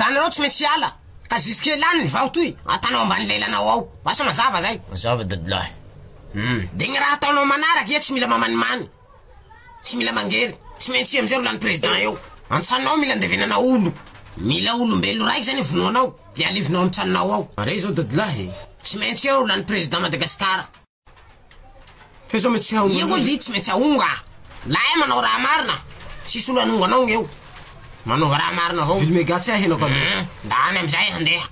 présidentanareo tsy maintsy ala ka jusque lany vao toy atanao ambany lelanao ao vasa mazava zay mazava dadilahy de gny raha ataonao manaraky tsy mila mamanimany tsy mila mangery tsy maintsy amizay ro lany président eo antsanao mila andevenana olo mila olombelo raiky zany vonoanao de alivinao amtsanonao ao are zao dadilahy tsy maintsy eo lany président Madagasikara fe zao maintsy haonga io koa li tsy maintsy aonga lahy manao raha marina tsisy olo anonga anao ngeo manova raha marina avao vilmegatsy ahy henao ka ndany amizay handeha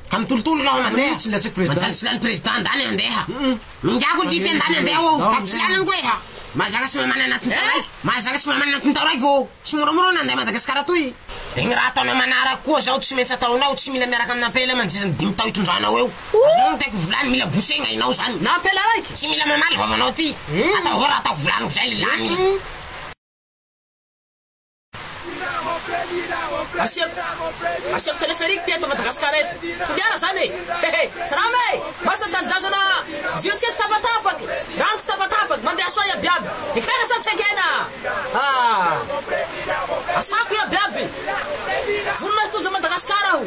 ka mitolotolo nao mandeha tsy latsaky président manjaly lany président ndany handeha mingago lity andany handeha ao tako tsy lanany koe ha mazaka tsy mamana anatin'ny tao raiky mazaka tsy mamana anatin'ny tao raiky vo tsy moramora nandeha Madagasikara toy de gny raha ataonao manaraky koa zao tsy maintsy ataonao tsy mila miaraka amin'ny ampela manjizany 10 tao itondranao eo zao no taiko volany mila bosegna ainao zany na ampela raiky tsy mila mamaly vavanao ty atao avao raha ataoko volaniko zay lilany asiako téléphérique teto Madagasikara eto toliara zany salama basta tanindrazana zio tsy tapatapaky rano tsy tapatapaky mandeha soa iabiaby ikena sa tsy akena asako iabiaby volona tonja Madagasikara aho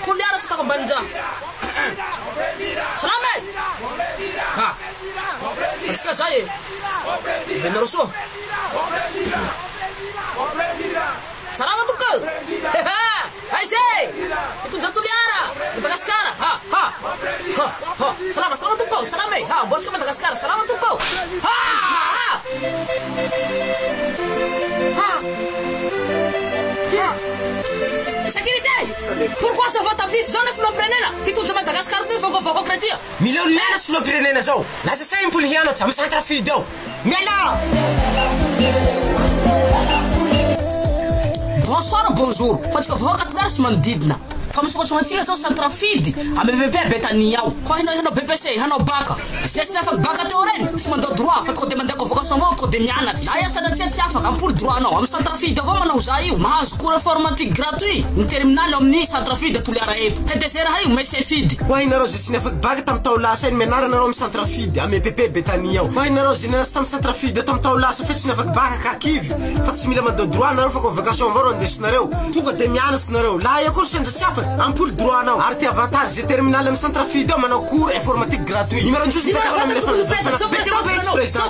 toliara sy tako ambanindraha salama asika zay benaro soa salama tuka aise itunja tuliara Madagasikara salama tuka salama bosika Madagasikara salama tuka sécurité pourquoi ça va tapis zone filoam-pirenena itunja Madagasikara ty vaovao pretia milao miala sy filoam-pirenena zao lasa say impoly hianatsy amy centre fidy ao miala bonsoir bonjour fatsika voaka toliara sy manodidina fa misokatsongatsika zao centre fidy amy bebe Betania ao fa hinao BPC hanao baka zay tsy afaka baka teo reny tsy mandao droit fa tonga de mandeha convocation avao tonga de mianatsy na iasana tia tsy afaka ampoly droit anao amy centre fidy avao manao za io mahazo cours informatique gratuit ny terminal amin'ny centre fidy toliara eto PDCR io messe fidy ho hainareo zay tsy niafaky baka tamy tao lasa iny mianaranareo amy centre fidy amy PP Betania ao ho hainareo zay nianasy tamy centre fidy tamy tao lasa fe tsy niafaky baka kakivy fa tsy mila mandao droit nareo fa convocation avao ro andesinareo tonga de mianatsy nareo laha ia koa senza tsy afaka ampoly droit anao ary ty avantage zay terminal amy centre fidy ao manao cours informatique gratuit numéro njusy président